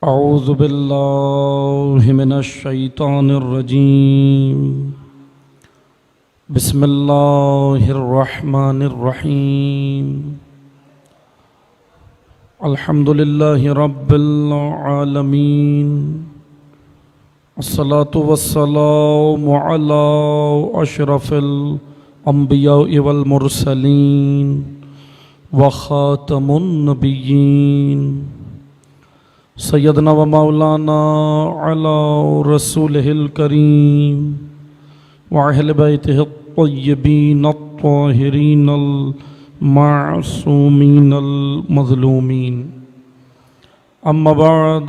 اعوذ باللہ من الشیطان الرجیم بسم اللہ الرحمن الرحیم الحمد للہ رب العالمین الصلاة والسلام علی اشرف الانبیاء والمرسلین وخاتم النبیین سیدنا و مولانا علی رسولہ الکریم وأہل بیتہ الطیبین الطاہرین المعصومین المظلومین اما بعد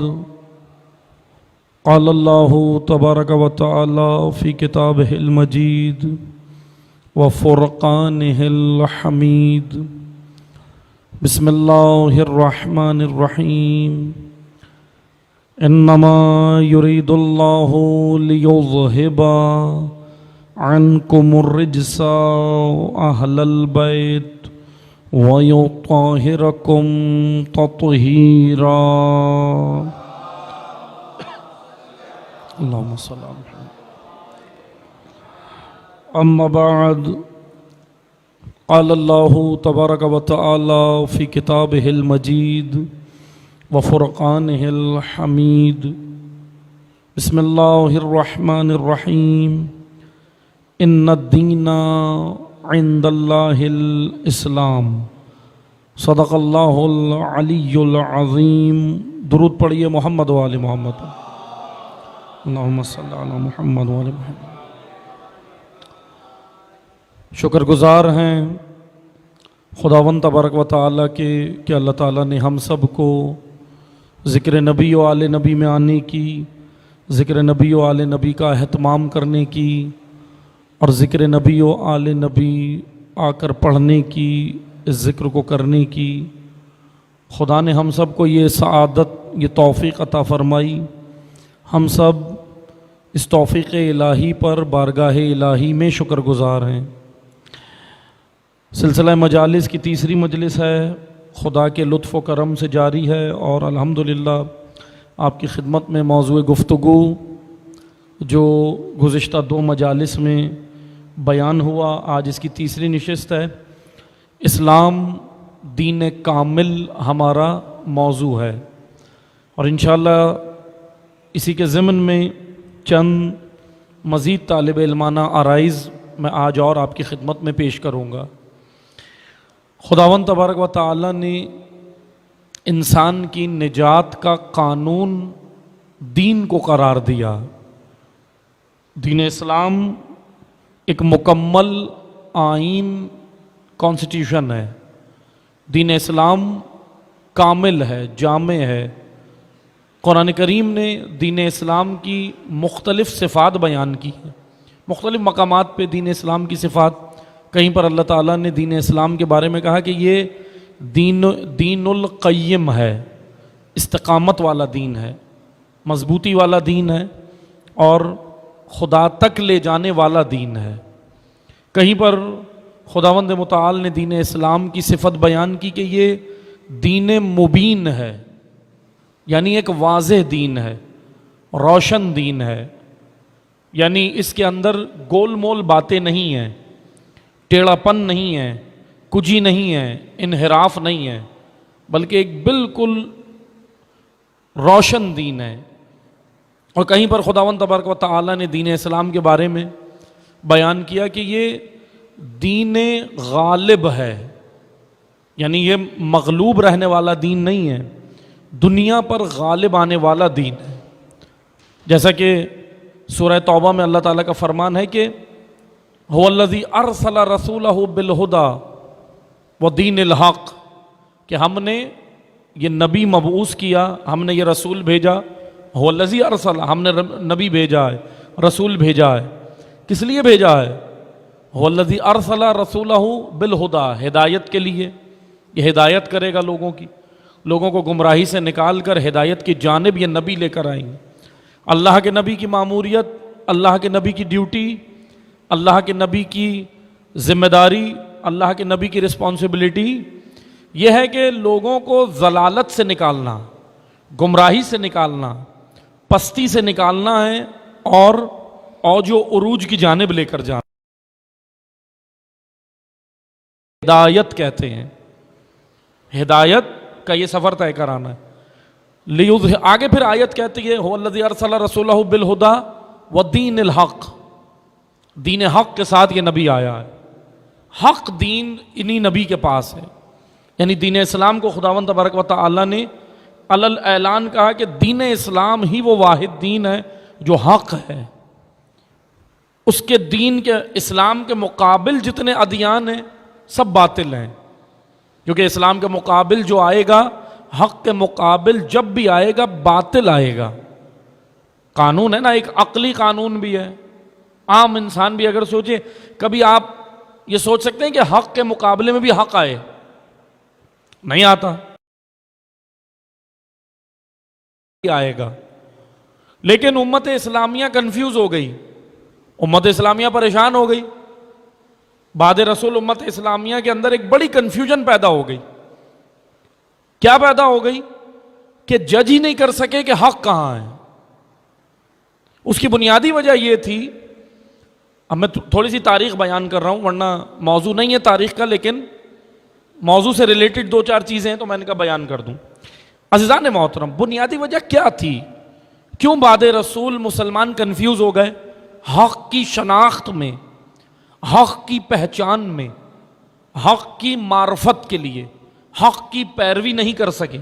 قال اللہ تبارک و تعالی فی کتابہ المجید وفرقانہ الحمید بسم اللہ الرحمن الرحیم انما یرید اللہ لیذہب عنکم الرجس اہل البیت ویطہرکم تطہیرا اللہم صلی اللہ علیہ وسلم اما بعد قال اللہ تبارک و تعالی فی کتابہ المجید وفرقانہ الحمید بسم اللہ الرحمن الرحیم ان الدین عند اللہ الاسلام صدق اللہ العلی العظیم درود پڑھیے محمد و آل محمد اللہم صلی علی محمد و آل محمد۔ شکر گزار ہیں خداوند تبارک و تعالیٰ کے کہ اللہ تعالیٰ نے ہم سب کو ذکر نبی و آل نبی میں آنے کی، ذکر نبی و آل نبی کا اہتمام کرنے کی اور ذکر نبی و آل نبی آ کر پڑھنے کی، اس ذکر کو کرنے کی خدا نے ہم سب کو یہ سعادت، یہ توفیق عطا فرمائی۔ ہم سب اس توفیق الہی پر بارگاہ الہی میں شکر گزار ہیں۔ سلسلہ مجالس کی تیسری مجلس ہے، خدا کے لطف و کرم سے جاری ہے، اور الحمدللہ آپ کی خدمت میں موضوع گفتگو جو گزشتہ 2 مجالس میں بیان ہوا، آج اس کی تیسری نشست ہے۔ اسلام دین کامل ہمارا موضوع ہے، اور انشاءاللہ اسی کے ضمن میں چند مزید طالب علمانہ آرائز میں آج اور آپ کی خدمت میں پیش کروں گا۔ خداوند تبارک و تعالی نے انسان کی نجات کا قانون دین کو قرار دیا۔ دین اسلام ایک مکمل آئین کانسٹیٹیوشن ہے، دین اسلام کامل ہے، جامع ہے۔ قرآن کریم نے دین اسلام کی مختلف صفات بیان کی ہیں، مختلف مقامات پہ دین اسلام کی صفات۔ کہیں پر اللہ تعالیٰ نے دین اسلام کے بارے میں کہا کہ یہ دین القیم ہے، استقامت والا دین ہے، مضبوطی والا دین ہے، اور خدا تک لے جانے والا دین ہے۔ کہیں پر خداوند متعال نے دین اسلام کی صفت بیان کی کہ یہ دین مبین ہے، یعنی ایک واضح دین ہے، روشن دین ہے، یعنی اس کے اندر گول مول باتیں نہیں ہیں، ٹیڑھا پن نہیں ہے، کجی نہیں ہے، انحراف نہیں ہے، بلکہ ایک بالکل روشن دین ہے۔ اور کہیں پر خداوند تبارک و تعالی نے دین اسلام کے بارے میں بیان کیا کہ یہ دین غالب ہے، یعنی یہ مغلوب رہنے والا دین نہیں ہے، دنیا پر غالب آنے والا دین ہے۔ جیسا کہ سورہ توبہ میں اللہ تعالیٰ کا فرمان ہے کہ هو الذی ارسل رسولہ بالہدی ودین الحق، کہ ہم نے یہ نبی مبعوث کیا، ہم نے یہ رسول بھیجا، هو الذی ارسل، ہم نے نبی بھیجا ہے، رسول بھیجا ہے۔ کس لیے بھیجا ہے؟ هو الذی ارسل رسولہ بالہدی، ہدایت کے لیے، یہ ہدایت کرے گا لوگوں کو گمراہی سے نکال کر ہدایت کی جانب یہ نبی لے کر آئیں گے۔ اللہ کے نبی کی ماموریت، اللہ کے نبی کی ڈیوٹی، اللہ کے نبی کی ذمہ داری، اللہ کے نبی کی رسپانسبلٹی یہ ہے کہ لوگوں کو ضلالت سے نکالنا، گمراہی سے نکالنا، پستی سے نکالنا ہے اور اوج و عروج کی جانب لے کر جانا. ہدایت کہتے ہیں، ہدایت کا یہ سفر طے کرانا ہے. آگے پھر آیت کہتی ہے هو الذی ارسل رسولہ بالہدی والدین الحق، دین حق کے ساتھ یہ نبی آیا ہے. حق دین انہی نبی کے پاس ہے، یعنی دین اسلام کو خداوند تبارک و تعالی نے علل اعلان کہا کہ دین اسلام ہی وہ واحد دین ہے جو حق ہے. اس کے دین کے، اسلام کے مقابل جتنے ادیان ہیں سب باطل ہیں، کیونکہ اسلام کے مقابل جو آئے گا، حق کے مقابل جب بھی آئے گا باطل آئے گا. قانون ہے نا، ایک عقلی قانون بھی ہے. عام انسان بھی اگر سوچے، کبھی آپ یہ سوچ سکتے ہیں کہ حق کے مقابلے میں بھی حق آئے؟ نہیں آتا، آئے گا. لیکن امت اسلامیہ کنفیوز ہو گئی، امت اسلامیہ پریشان ہو گئی. بعد رسول امت اسلامیہ کے اندر ایک بڑی کنفیوژن پیدا ہو گئی. کیا پیدا ہو گئی؟ کہ جج ہی نہیں کر سکے کہ حق کہاں ہے. اس کی بنیادی وجہ یہ تھی، اب میں تھوڑی سی تاریخ بیان کر رہا ہوں ورنہ موضوع نہیں ہے تاریخ کا، لیکن موضوع سے ریلیٹڈ دو چار چیزیں ہیں تو میں ان کا بیان کر دوں. عزیزان محترم، بنیادی وجہ کیا تھی؟ کیوں بعد رسول مسلمان کنفیوز ہو گئے؟ حق کی شناخت میں، حق کی پہچان میں، حق کی معرفت کے لیے حق کی پیروی نہیں کر سکے.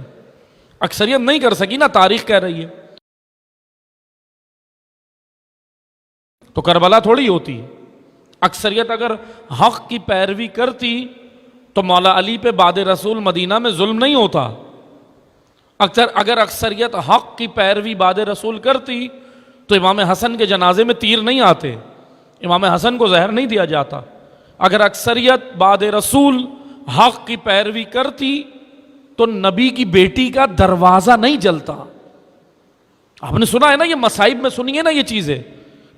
اکثریت نہیں کر سکی نا، تاریخ کہہ رہی ہے. تو کربلا تھوڑی ہوتی. اکثریت اگر حق کی پیروی کرتی تو مولا علی پہ بعد رسول مدینہ میں ظلم نہیں ہوتا. اگر اکثریت حق کی پیروی بعد رسول کرتی تو امام حسن کے جنازے میں تیر نہیں آتے، امام حسن کو زہر نہیں دیا جاتا. اگر اکثریت بعد رسول حق کی پیروی کرتی تو نبی کی بیٹی کا دروازہ نہیں جلتا. آپ نے سنا ہے نا، یہ مصائب میں سنی ہے نا یہ چیزیں،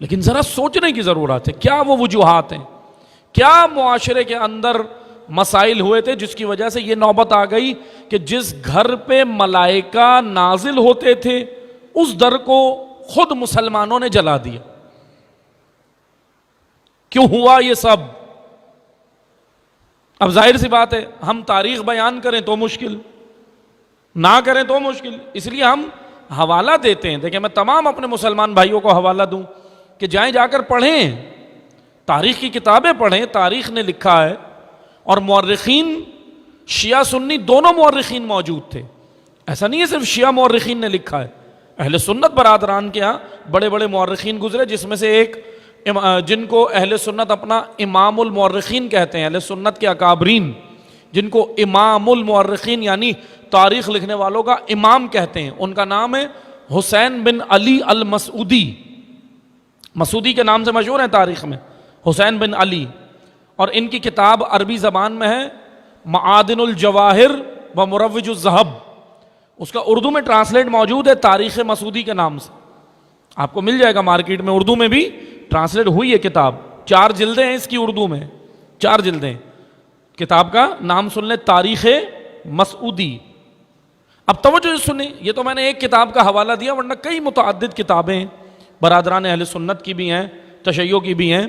لیکن ذرا سوچنے کی ضرورت ہے. کیا وہ وجوہات ہیں؟ کیا معاشرے کے اندر مسائل ہوئے تھے جس کی وجہ سے یہ نوبت آ گئی کہ جس گھر پہ ملائکہ نازل ہوتے تھے اس در کو خود مسلمانوں نے جلا دیا؟ کیوں ہوا یہ سب؟ اب ظاہر سی بات ہے، ہم تاریخ بیان کریں تو مشکل، نہ کریں تو مشکل، اس لیے ہم حوالہ دیتے ہیں. دیکھیں، میں تمام اپنے مسلمان بھائیوں کو حوالہ دوں کہ جائیں، جا کر پڑھیں، تاریخ کی کتابیں پڑھیں. تاریخ نے لکھا ہے، اور مورخین شیعہ سنی دونوں مورخین موجود تھے. ایسا نہیں ہے صرف شیعہ مورخین نے لکھا ہے، اہل سنت برادران کے ہاں بڑے بڑے مورخین گزرے، جس میں سے ایک جن کو اہل سنت اپنا امام المورخین کہتے ہیں، اہل سنت کے اکابرین جن کو امام المورخین یعنی تاریخ لکھنے والوں کا امام کہتے ہیں، ان کا نام ہے حسین بن علی المسعودی. مسعودی کے نام سے مشہور ہیں تاریخ میں، حسین بن علی. اور ان کی کتاب عربی زبان میں ہے معادن الجواہر و مروج الذہب. اس کا اردو میں ٹرانسلیٹ موجود ہے تاریخ مسعودی کے نام سے، آپ کو مل جائے گا مارکیٹ میں. اردو میں بھی ٹرانسلیٹ ہوئی ہے کتاب، 4 جلدیں ہیں اس کی اردو میں، 4 جلدیں. کتاب کا نام سن لیں، تاریخ مسعودی. اب توجہ سنیں، یہ تو میں نے ایک کتاب کا حوالہ دیا، ورنہ کئی متعدد کتابیں برادران اہل سنت کی بھی ہیں، تشیع کی بھی ہیں.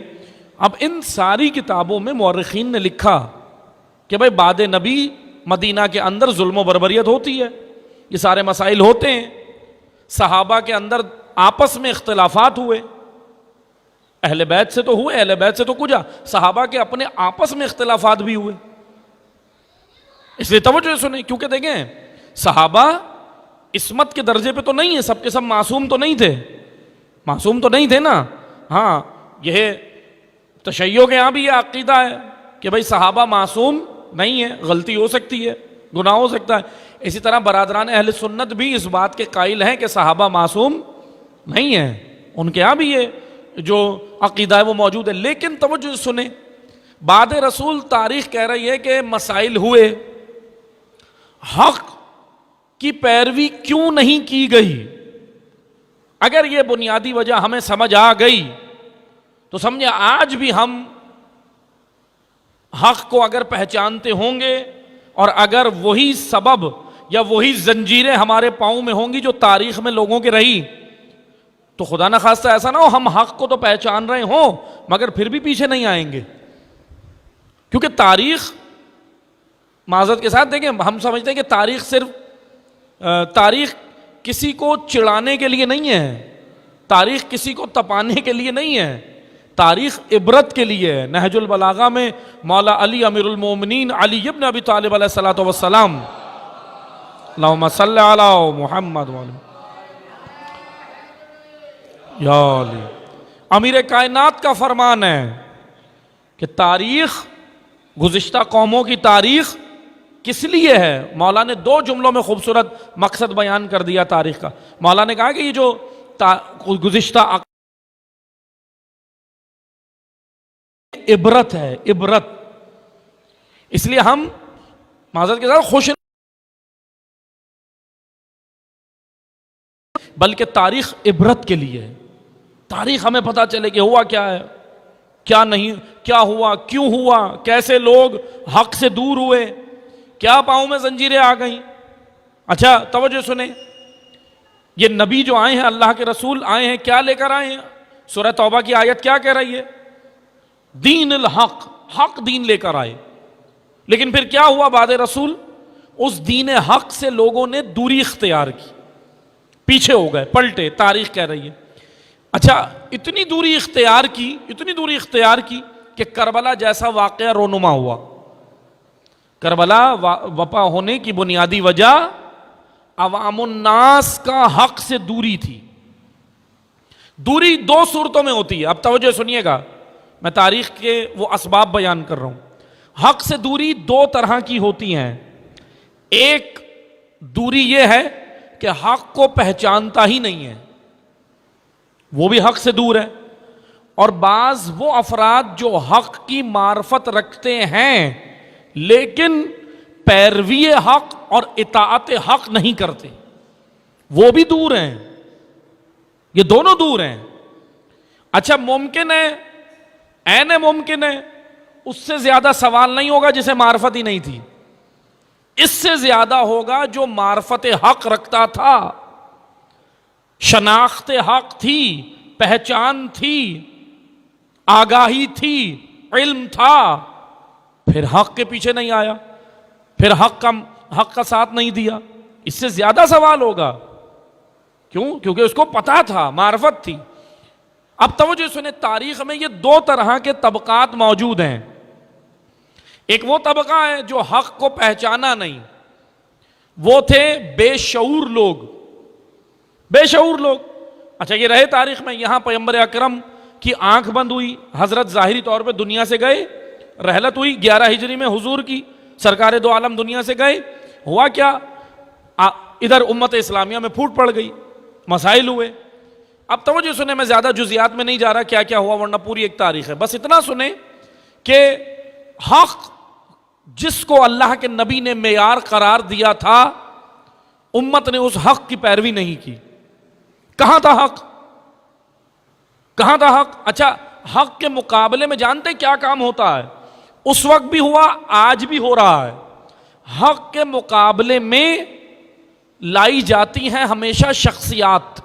اب ان ساری کتابوں میں مورخین نے لکھا کہ بھائی بعد نبی مدینہ کے اندر ظلم و بربریت ہوتی ہے، یہ سارے مسائل ہوتے ہیں. صحابہ کے اندر آپس میں اختلافات ہوئے، اہل بیت سے تو ہوئے، اہل بیت سے تو کچھ، صحابہ کے اپنے آپس میں اختلافات بھی ہوئے. اس لیے توجہ سنیں، کیونکہ دیکھیں صحابہ عصمت کے درجے پہ تو نہیں ہے، سب کے سب معصوم تو نہیں تھے، معصوم تو نہیں تھے نا. ہاں، یہ تشیع کے یہاں بھی یہ عقیدہ ہے کہ بھائی صحابہ معصوم نہیں ہے، غلطی ہو سکتی ہے، گناہ ہو سکتا ہے. اسی طرح برادران اہل سنت بھی اس بات کے قائل ہیں کہ صحابہ معصوم نہیں ہیں، ان کے یہاں بھی یہ جو عقیدہ ہے وہ موجود ہے. لیکن توجہ سنیں، بعد رسول تاریخ کہہ رہی ہے کہ مسائل ہوئے، حق کی پیروی کیوں نہیں کی گئی؟ اگر یہ بنیادی وجہ ہمیں سمجھ آ گئی تو سمجھے آج بھی ہم حق کو اگر پہچانتے ہوں گے، اور اگر وہی سبب یا وہی زنجیریں ہمارے پاؤں میں ہوں گی جو تاریخ میں لوگوں کے رہی. تو خدا نہ خواستہ ایسا نہ ہو ہم حق کو تو پہچان رہے ہوں مگر پھر بھی پیچھے نہیں آئیں گے. کیونکہ تاریخ، معذرت کے ساتھ دیکھیں، ہم سمجھتے ہیں کہ تاریخ کسی کو چڑھانے کے لیے نہیں ہے، تاریخ کسی کو تپانے کے لیے نہیں ہے، تاریخ عبرت کے لیے ہے. نہج البلاغہ میں مولا علی امیر المومنین علی ابن ابی طالب علیہ الصلوۃ والسلام، اللہم صلی علی محمد یا علی، امیر کائنات کا فرمان ہے کہ تاریخ، گزشتہ قوموں کی تاریخ کس لیے ہے. مولا نے 2 جملوں میں خوبصورت مقصد بیان کر دیا تاریخ کا. مولا نے کہا کہ یہ جو گزشتہ عبرت ہے، عبرت، اس لیے ہم معذرت کے ساتھ خوش، بلکہ تاریخ عبرت کے لیے ہے. تاریخ ہمیں پتہ چلے کہ ہوا کیا ہے، کیا نہیں، کیا ہوا، کیوں ہوا، کیسے لوگ حق سے دور ہوئے، کیا پاؤں میں زنجیریں آ گئیں. اچھا توجہ سنیں، یہ نبی جو آئے ہیں، اللہ کے رسول آئے ہیں، کیا لے کر آئے ہیں؟ سورہ توبہ کی آیت کیا کہہ رہی ہے؟ دین الحق، حق دین لے کر آئے. لیکن پھر کیا ہوا بعد رسول؟ اس دین حق سے لوگوں نے دوری اختیار کی، پیچھے ہو گئے، پلٹے. تاریخ کہہ رہی ہے. اچھا اتنی دوری اختیار کی کہ کربلا جیسا واقعہ رونما ہوا. کربلا وبا ہونے کی بنیادی وجہ عوام الناس کا حق سے دوری تھی. دوری 2 صورتوں میں ہوتی ہے. اب توجہ سنیے گا، میں تاریخ کے وہ اسباب بیان کر رہا ہوں. حق سے دوری 2 طرح کی ہوتی ہیں. ایک دوری یہ ہے کہ حق کو پہچانتا ہی نہیں ہے، وہ بھی حق سے دور ہے. اور بعض وہ افراد جو حق کی معرفت رکھتے ہیں لیکن پیروی حق اور اطاعت حق نہیں کرتے، وہ بھی دور ہیں. یہ دونوں دور ہیں. اچھا ممکن ہے، عین ممکن ہے، اس سے زیادہ سوال نہیں ہوگا جسے معرفت ہی نہیں تھی. اس سے زیادہ ہوگا جو معرفت حق رکھتا تھا، شناخت حق تھی، پہچان تھی، آگاہی تھی، علم تھا، پھر حق کے پیچھے نہیں آیا، پھر حق کا ساتھ نہیں دیا. اس سے زیادہ سوال ہوگا. کیوں؟ کیونکہ اس کو پتا تھا، معرفت تھی. اب توجہ سنیں، تاریخ میں یہ 2 طرح کے طبقات موجود ہیں. ایک وہ طبقہ ہے جو حق کو پہچانا نہیں، وہ تھے بے شعور لوگ. بے شعور لوگ. اچھا یہ رہے تاریخ میں. یہاں پیغمبر اکرم کی آنکھ بند ہوئی، حضرت ظاہری طور پہ دنیا سے گئے، رحلت ہوئی 11 ہجری میں حضور کی، سرکار دو عالم دنیا سے گئے. ہوا کیا؟ ادھر امت اسلامیہ میں پھوٹ پڑ گئی، مسائل ہوئے. اب توجہ سنیں، میں زیادہ جزیات میں نہیں جا رہا کیا کیا ہوا، ورنہ پوری ایک تاریخ ہے. بس اتنا سنیں کہ حق جس کو اللہ کے نبی نے معیار قرار دیا تھا، امت نے اس حق کی پیروی نہیں کی. کہاں تھا حق؟ کہاں تھا حق؟ اچھا حق کے مقابلے میں جانتے کیا کام ہوتا ہے؟ اس وقت بھی ہوا، آج بھی ہو رہا ہے. حق کے مقابلے میں لائی جاتی ہیں ہمیشہ شخصیات.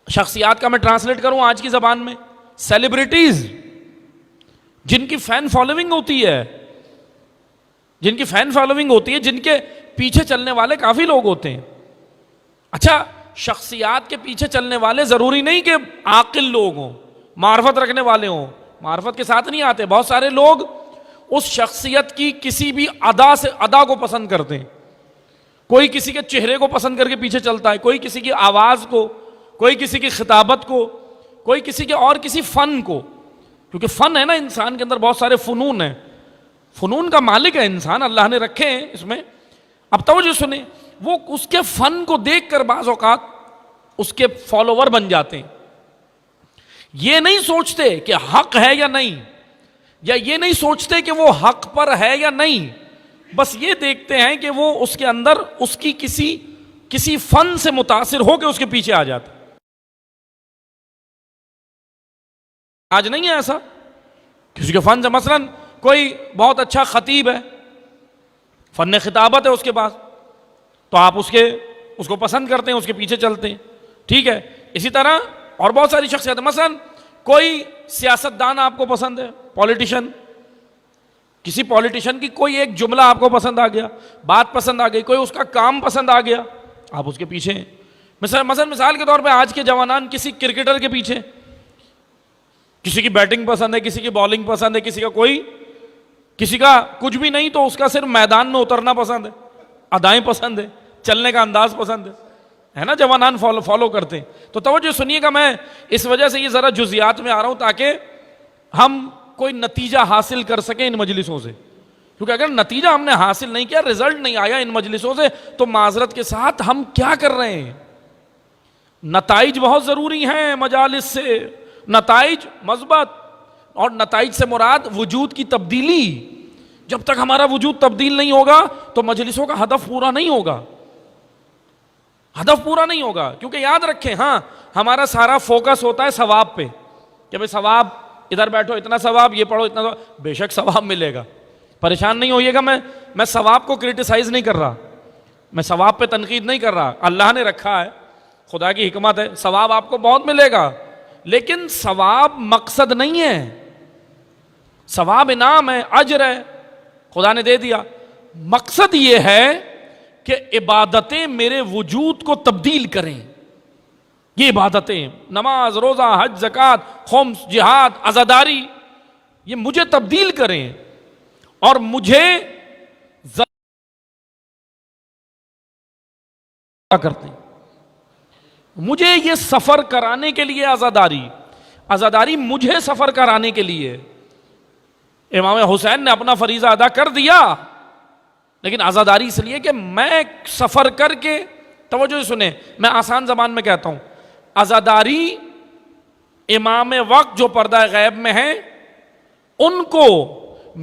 شخصیات کا میں ٹرانسلیٹ کروں آج کی زبان میں، سیلیبریٹیز، جن کی فین فالوئنگ ہوتی ہے، جن کی فین فالوئنگ ہوتی ہے، جن کے پیچھے چلنے والے کافی لوگ ہوتے ہیں. اچھا شخصیات کے پیچھے چلنے والے ضروری نہیں کہ عاقل لوگ ہوں، معرفت رکھنے والے ہوں. معرفت کے ساتھ نہیں آتے. بہت سارے لوگ اس شخصیت کی کسی بھی ادا کو پسند کرتے ہیں. کوئی کسی کے چہرے کو پسند کر کے پیچھے چلتا ہے، کوئی کسی کی آواز کو، کوئی کسی کی خطابت کو، کوئی کسی کے اور کسی فن کو. کیونکہ فن ہے نا، انسان کے اندر بہت سارے فنون ہیں، فنون کا مالک ہے انسان، اللہ نے رکھے ہیں اس میں. اب توجہ سنیں، وہ اس کے فن کو دیکھ کر بعض اوقات اس کے فالوور بن جاتے ہیں. یہ نہیں سوچتے کہ حق ہے یا نہیں، یا یہ نہیں سوچتے کہ وہ حق پر ہے یا نہیں، بس یہ دیکھتے ہیں کہ وہ اس کے اندر اس کی کسی فن سے متاثر ہو کے اس کے پیچھے آ جاتا. آج نہیں ہے ایسا. کسی کے فن سے، مثلا کوئی بہت اچھا خطیب ہے، فن خطابت ہے اس کے پاس، تو آپ اس کو پسند کرتے ہیں، اس کے پیچھے چلتے ہیں، ٹھیک ہے. اسی طرح اور بہت ساری شخصیت، مثلا کوئی سیاستدان آپ کو پسند ہے، پولیٹیشن، کسی پولیٹیشن کی کوئی ایک جملہ آپ کو پسند آ گیا، بات پسند آ گئی، کوئی اس کا کام پسند آ گیا، آپ اس کے پیچھے ہیں. مثال کے طور پہ آج کے جوانان کسی کرکٹر کے پیچھے، کسی کی بیٹنگ پسند ہے، کسی کی بالنگ پسند ہے، کسی کا کچھ بھی نہیں تو اس کا صرف میدان میں اترنا پسند ہے، ادائیں پسند ہے، چلنے کا انداز پسند ہے نا، جوانان فالو کرتے ہیں. تو توجہ سنیے گا، میں اس وجہ سے یہ ذرا جزیات میں آ رہا ہوں تاکہ ہم کوئی نتیجہ حاصل کر سکیں ان مجلسوں سے، کیونکہ اگر نتیجہ ہم نے حاصل نہیں کیا، رزلٹ نہیں آیا ان مجلسوں سے، تو معذرت کے ساتھ ہم کیا کر رہے ہیں. نتائج بہت ضروری ہیں مجالس سے، نتائج مثبت، اور نتائج سے مراد وجود کی تبدیلی. جب تک ہمارا وجود تبدیل نہیں ہوگا تو مجلسوں کا ہدف پورا نہیں ہوگا، کیونکہ یاد رکھیں، ہاں ہمارا سارا فوکس ہوتا ہے ثواب پہ، کہ بھئی ثواب، ادھر بیٹھو اتنا ثواب، یہ پڑھو اتنا ثواب. بے شک ثواب ملے گا، پریشان نہیں ہوئیے گا. میں ثواب کو کرٹیسائز نہیں کر رہا، میں ثواب پہ تنقید نہیں کر رہا. اللہ نے رکھا ہے، خدا کی حکمت ہے، ثواب آپ کو بہت ملے گا، لیکن ثواب مقصد نہیں ہے. ثواب انعام ہے، اجر ہے، خدا نے دے دیا. مقصد یہ ہے کہ عبادتیں میرے وجود کو تبدیل کریں. یہ عبادتیں، نماز، روزہ، حج، زکوٰۃ، خمس، جہاد، عزاداری، یہ مجھے تبدیل کریں اور مجھے کرتے ہیں. مجھے یہ سفر کرانے کے لیے عزاداری مجھے سفر کرانے کے لیے. امام حسین نے اپنا فریضہ ادا کر دیا، لیکن عزاداری اس لیے کہ میں سفر کر کے، توجہ سنیں، میں آسان زبان میں کہتا ہوں، عزاداری امام وقت جو پردہ غیب میں ہیں ان کو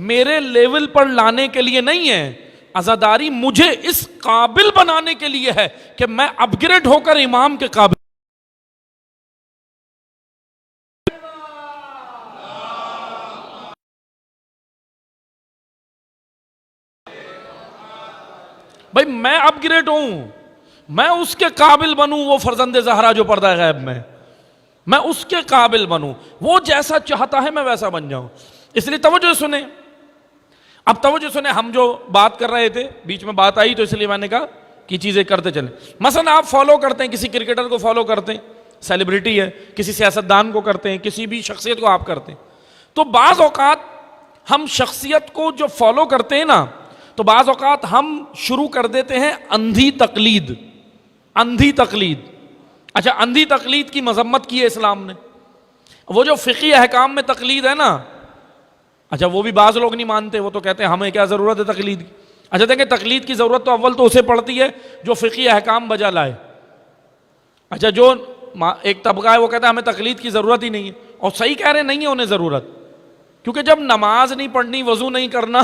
میرے لیول پر لانے کے لیے نہیں ہے. عزاداری مجھے اس قابل بنانے کے لیے ہے کہ میں اپ گریڈ ہو کر امام کے قابل. بھائی میں اپ گریڈ ہوں، میں اس کے قابل بنوں، وہ فرزند زہرا جو پردہ غیب میں اس کے قابل بنوں، وہ جیسا چاہتا ہے میں ویسا بن جاؤں. اس لیے توجہ سنیں، اب توجہ سنیں، ہم جو بات کر رہے تھے بیچ میں بات آئی تو اس لیے میں نے کہا کہ چیزیں کرتے چلیں. مثلا آپ فالو کرتے ہیں، کسی کرکٹر کو فالو کرتے ہیں، سیلیبریٹی ہے، کسی سیاستدان کو کرتے ہیں، کسی بھی شخصیت کو آپ کرتے ہیں، تو بعض اوقات ہم شخصیت کو جو فالو کرتے ہیں نا، تو بعض اوقات ہم شروع کر دیتے ہیں اندھی تقلید. اچھا، اندھی تقلید کی مذمت کی ہے اسلام نے. وہ جو فقہی احکام میں تقلید ہے نا، اچھا وہ بھی بعض لوگ نہیں مانتے، وہ تو کہتے ہیں ہمیں کیا ضرورت ہے تقلید کی. اچھا دیکھیں، تقلید کی ضرورت تو اول تو اسے پڑتی ہے جو فقہی احکام بجا لائے. اچھا جو ایک طبقہ ہے وہ کہتا ہے ہمیں تقلید کی ضرورت ہی نہیں ہے، اور صحیح کہہ رہے نہیں ہے انہیں ضرورت، کیونکہ جب نماز نہیں پڑھنی، وضو نہیں کرنا،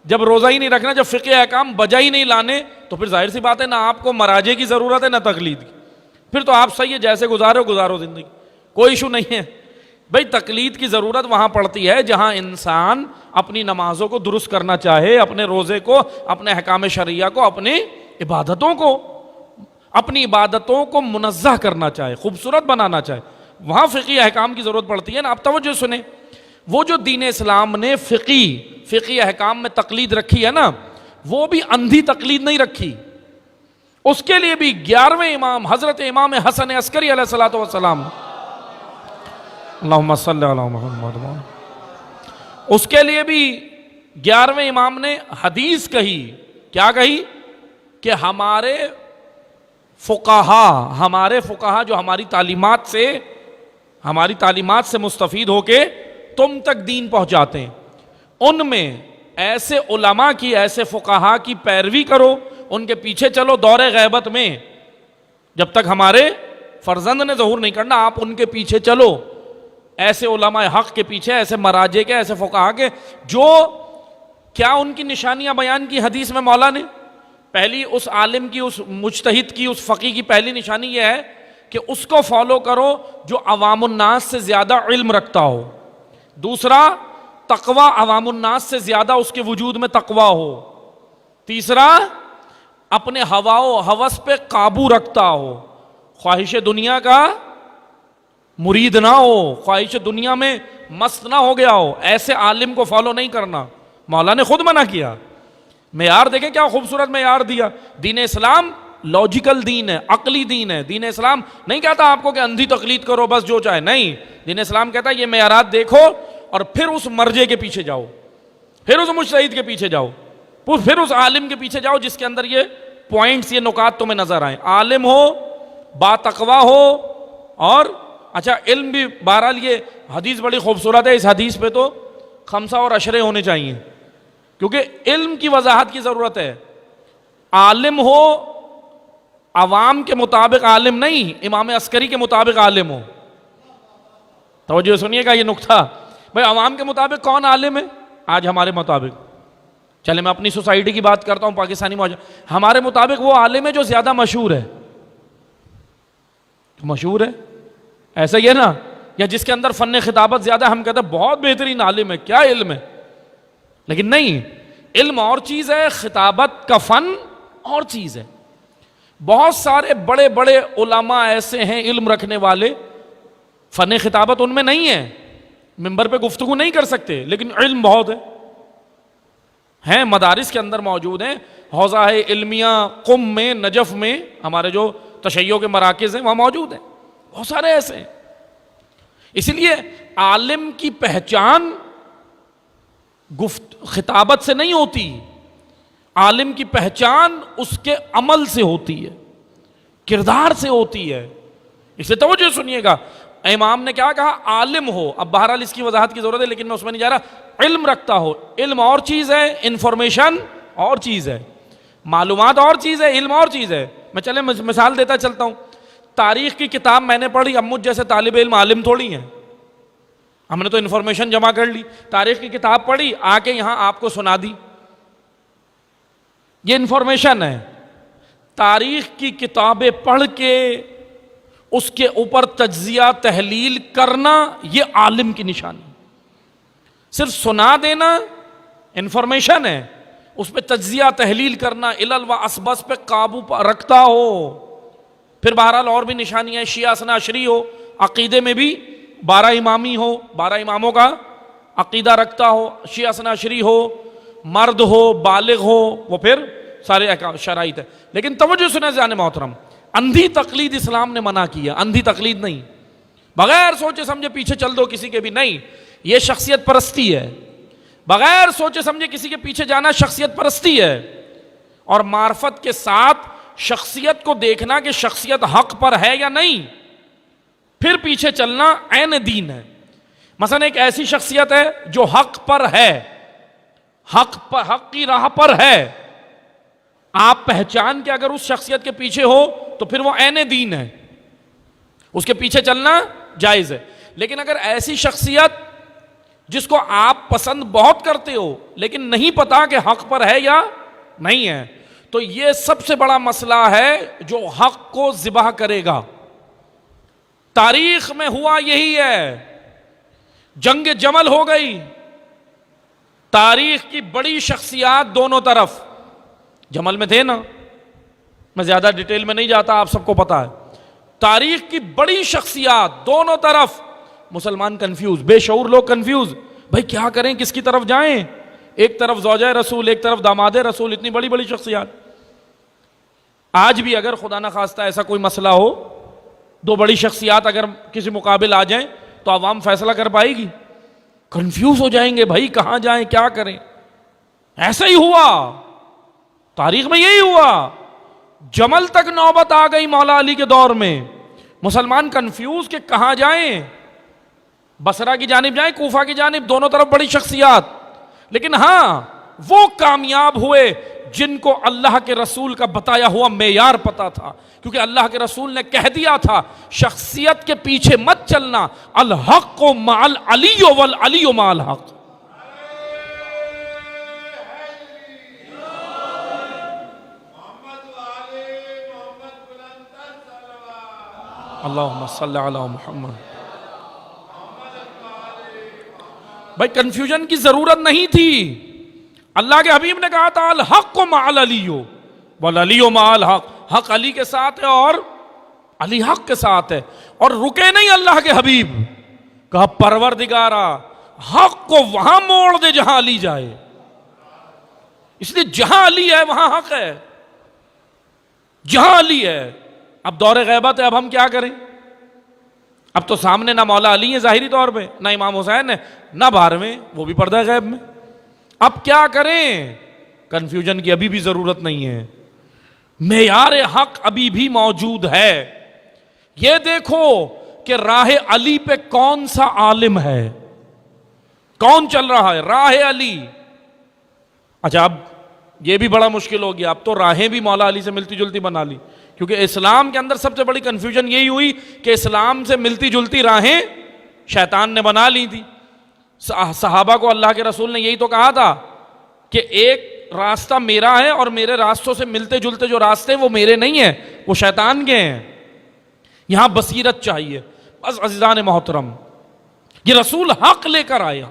جب روزہ ہی نہیں رکھنا، جب فقہ احکام بجا ہی نہیں لانے، تو پھر ظاہر سی بات ہے نہ آپ کو مراجع کی ضرورت ہے نہ تقلید کی. پھر تو آپ صحیح ہے، جیسے گزارو زندگی، کوئی ایشو نہیں ہے. بھئی تقلید کی ضرورت وہاں پڑتی ہے جہاں انسان اپنی نمازوں کو درست کرنا چاہے، اپنے روزے کو، اپنے احکام شرعیہ کو، اپنی عبادتوں کو منزہ کرنا چاہے، خوبصورت بنانا چاہے، وہاں فقہی احکام کی ضرورت پڑتی ہے نا. اب توجہ سنیں، وہ جو دین اسلام نے فقہی احکام میں تقلید رکھی ہے نا، وہ بھی اندھی تقلید نہیں رکھی. اس کے لیے بھی 11ویں امام حضرت امام حسن عسکری علیہ الصلوۃ والسلام، اللہم صلی علی محمد، اس کے لیے بھی 11ویں امام نے حدیث کہی. کیا کہی؟ کہ ہمارے فقہا جو ہماری تعلیمات سے مستفید ہو کے تم تک دین پہنچاتے ہیں، ان میں ایسے علماء کی، ایسے فقہا کی پیروی کرو، ان کے پیچھے چلو دور غیبت میں. جب تک ہمارے فرزند نے ظہور نہیں کرنا، آپ ان کے پیچھے چلو، ایسے علماء حق کے پیچھے، ایسے مراجع کے، ایسے فقہا کے. جو کیا ان کی نشانیاں بیان کی حدیث میں مولا نے؟ پہلی، اس عالم کی، اس مجتہد کی، اس فقی کی پہلی نشانی یہ ہے کہ اس کو فالو کرو جو عوام الناس سے زیادہ علم رکھتا ہو. دوسرا، تقوی، عوام الناس سے زیادہ اس کے وجود میں تقوی ہو. تیسرا اپنے ہوا و ہوس پہ قابو رکھتا ہو، خواہش دنیا کا مرید نہ ہو، خواہش دنیا میں مست نہ ہو گیا ہو، ایسے عالم کو فالو نہیں کرنا۔ مولا نے خود منع کیا، معیار دیکھیں کیا خوبصورت معیار دیا۔ دین اسلام لاجیکل دین ہے، عقلی دین ہے۔ دین اسلام نہیں کہتا آپ کو کہ اندھی تقلید کرو بس جو چاہے، نہیں، دین اسلام کہتا ہے یہ معیارات دیکھو اور پھر اس مرجے کے پیچھے جاؤ، پھر اس مجتہد کے پیچھے جاؤ، پھر اس عالم کے پیچھے جاؤ جس کے اندر یہ پوائنٹس، یہ نکات تمہیں نظر آئیں، عالم ہو، با تقوی ہو، اور اچھا علم بھی۔ بہرحال یہ حدیث بڑی خوبصورت ہے، اس حدیث پہ تو خمسہ اور عشرے ہونے چاہیے، کیونکہ علم کی وضاحت کی ضرورت ہے۔ عالم ہو، عوام کے مطابق عالم نہیں، امام عسکری کے مطابق عالم ہو۔ توجہ سنیے گا یہ نکتہ، بھائی عوام کے مطابق کون عالم ہے؟ آج ہمارے مطابق، چلے میں اپنی سوسائٹی کی بات کرتا ہوں، پاکستانی معاشرے، ہمارے مطابق وہ عالم ہے جو زیادہ مشہور ہے، مشہور ہے، ایسا ہی ہے نا، یا جس کے اندر فن خطابت زیادہ، ہم کہتے ہیں بہت بہترین عالم ہے، کیا علم ہے، لیکن نہیں، علم اور چیز ہے، خطابت کا فن اور چیز ہے۔ بہت سارے بڑے بڑے علماء ایسے ہیں علم رکھنے والے، فن خطابت ان میں نہیں ہے، منبر پہ گفتگو نہیں کر سکتے، لیکن علم بہت ہے، ہیں مدارس کے اندر موجود ہیں، حوزہ علمیہ قم میں، نجف میں، ہمارے جو تشیع کے مراکز ہیں وہاں موجود ہیں، بہت سارے ایسے ہیں۔ اسی لیے عالم کی پہچان خطابت سے نہیں ہوتی، عالم کی پہچان اس کے عمل سے ہوتی ہے، کردار سے ہوتی ہے۔ اسے توجہ سنیے گا، امام نے کیا کہا؟ عالم ہو، اب بہرحال اس کی وضاحت کی ضرورت ہے لیکن میں اس میں نہیں جا رہا، علم رکھتا ہو۔ علم اور چیز ہے، انفارمیشن اور چیز ہے، معلومات اور چیز ہے، علم اور چیز ہے۔ میں چلے مثال دیتا چلتا ہوں، تاریخ کی کتاب میں نے پڑھی، اب مجھ جیسے طالب علم عالم تھوڑی ہیں، ہم نے تو انفارمیشن جمع کر لی، تاریخ کی کتاب پڑھی، آ کے یہاں آپ کو سنا دی، یہ انفارمیشن ہے۔ تاریخ کی کتابیں پڑھ کے اس کے اوپر تجزیہ تحلیل کرنا، یہ عالم کی نشانی۔ صرف سنا دینا انفارمیشن ہے، اس پہ تجزیہ تحلیل کرنا، علل و اسباس پہ قابو رکھتا ہو۔ پھر بہرحال اور بھی نشانیاں، شیعہ اثنا عشری ہو، عقیدے میں بھی 12 امامی ہو، 12 اماموں کا عقیدہ رکھتا ہو، شیعہ اثنا عشری ہو، مرد ہو، بالغ ہو، وہ پھر سارے شرائط ہے۔ لیکن توجہ سنیں عزیزان محترم، اندھی تقلید اسلام نے منع کیا، اندھی تقلید نہیں، بغیر سوچے سمجھے پیچھے چل دو کسی کے بھی نہیں، یہ شخصیت پرستی ہے، بغیر سوچے سمجھے کسی کے پیچھے جانا شخصیت پرستی ہے۔ اور معرفت کے ساتھ شخصیت کو دیکھنا کہ شخصیت حق پر ہے یا نہیں، پھر پیچھے چلنا عین دین ہے۔ مثلا ایک ایسی شخصیت ہے جو حق پر ہے، حق کی راہ پر ہے، آپ پہچان کے اگر اس شخصیت کے پیچھے ہو تو پھر وہ عین دین ہے، اس کے پیچھے چلنا جائز ہے۔ لیکن اگر ایسی شخصیت جس کو آپ پسند بہت کرتے ہو لیکن نہیں پتا کہ حق پر ہے یا نہیں ہے، تو یہ سب سے بڑا مسئلہ ہے جو حق کو ذبح کرے گا۔ تاریخ میں ہوا یہی ہے، جنگ جمل ہو گئی، تاریخ کی بڑی شخصیات دونوں طرف، جمل میں تھے نا، میں زیادہ ڈیٹیل میں نہیں جاتا، آپ سب کو پتا ہے، تاریخ کی بڑی شخصیات دونوں طرف، مسلمان کنفیوز، بے شعور لوگ کنفیوز، بھائی کیا کریں، کس کی طرف جائیں، ایک طرف زوجہ رسول، ایک طرف داماد رسول، اتنی بڑی بڑی شخصیات۔ آج بھی اگر خدا نہ خواستہ ایسا کوئی مسئلہ ہو، دو بڑی شخصیات اگر کسی مقابل آ جائیں تو عوام فیصلہ کر پائے گی؟ کنفیوز ہو جائیں گے، بھائی کہاں جائیں، کیا کریں۔ ایسا ہی ہوا، تاریخ میں یہی ہوا، جمل تک نوبت آ گئی مولا علی کے دور میں، مسلمان کنفیوز کہ کہاں جائیں، بصرہ کی جانب جائیں، کوفہ کی جانب، دونوں طرف بڑی شخصیات۔ لیکن ہاں وہ کامیاب ہوئے جن کو اللہ کے رسول کا بتایا ہوا معیار پتا تھا، کیونکہ اللہ کے رسول نے کہہ دیا تھا شخصیت کے پیچھے مت چلنا، الحق مع العلی والعلی مع الحق۔ اللہم صلی علی محمد۔ بھائی کنفیوژن کی ضرورت نہیں تھی، اللہ کے حبیب نے کہا تھا الحق مع العلی والعلی مع الحق، حق علی کے ساتھ ہے اور علی حق کے ساتھ ہے. اور رکے نہیں اللہ کے حبیب، کہا پروردگارا حق کو وہاں موڑ دے جہاں علی جائے. اس لیے جہاں علی ہے وہاں حق ہے، جہاں علی ہے. اب دور غیبت ہے، اب ہم کیا کریں؟ اب تو سامنے نہ مولا علی ہے ظاہری طور پہ، نہ امام حسین ہے، نہ باہر میں، وہ بھی پردہ غیب میں. اب کیا کریں؟ کنفیوژن کی ابھی بھی ضرورت نہیں ہے، معیار حق ابھی بھی موجود ہے. یہ دیکھو کہ راہ علی پہ کون سا عالم ہے، کون چل رہا ہے؟ راہ علی. اچھا اب یہ بھی بڑا مشکل ہو گیا، اب تو راہیں بھی مولا علی سے ملتی جلتی بنا لی، کیونکہ اسلام کے اندر سب سے بڑی کنفیوژن یہی ہوئی کہ اسلام سے ملتی جلتی راہیں شیطان نے بنا لی تھی. صحابہ کو اللہ کے رسول نے یہی تو کہا تھا کہ ایک راستہ میرا ہے اور میرے راستوں سے ملتے جلتے جو راستے وہ میرے نہیں ہیں، وہ شیطان کے ہیں. یہاں بصیرت چاہیے. بس عزیزان محترم، یہ رسول حق لے کر آئے،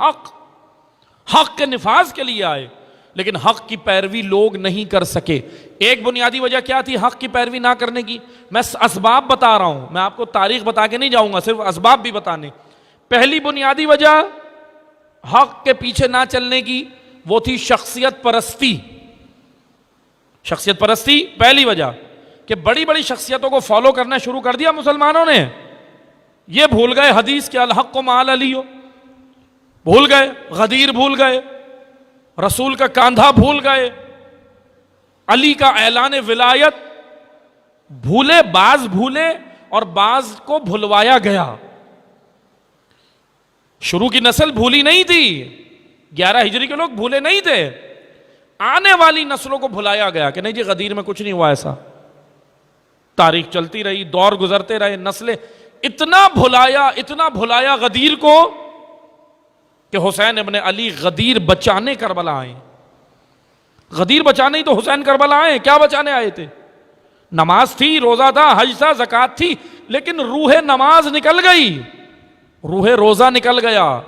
حق کے نفاذ کے لیے آئے، لیکن حق کی پیروی لوگ نہیں کر سکے. ایک بنیادی وجہ کیا تھی حق کی پیروی نہ کرنے کی؟ میں اسباب بتا رہا ہوں، میں آپ کو تاریخ بتا کے نہیں جاؤں گا، صرف اسباب بھی بتانے. پہلی بنیادی وجہ حق کے پیچھے نہ چلنے کی وہ تھی شخصیت پرستی. شخصیت پرستی پہلی وجہ، کہ بڑی بڑی شخصیتوں کو فالو کرنا شروع کر دیا مسلمانوں نے. یہ بھول گئے حدیث کے الحق مع العلی، بھول گئے. غدیر بھول گئے، رسول کا کاندھا بھول گئے، علی کا اعلان ولایت بھولے، بعض بھولے اور بعض کو بھلوایا گیا. شروع کی نسل بھولی نہیں تھی، 11 ہجری کے لوگ بھولے نہیں تھے. آنے والی نسلوں کو بھلایا گیا کہ نہیں جی غدیر میں کچھ نہیں ہوا ایسا. تاریخ چلتی رہی، دور گزرتے رہے، نسلیں اتنا بھلایا غدیر کو کہ حسین ابن علی غدیر بچانے کربلا آئے. غدیر بچانے ہی تو حسین کربلا آئے. کیا بچانے آئے تھے؟ نماز تھی، روزہ تھا، حج تھا، زکوٰۃ تھی، لیکن روح نماز نکل گئی، روح روزہ نکل گیا،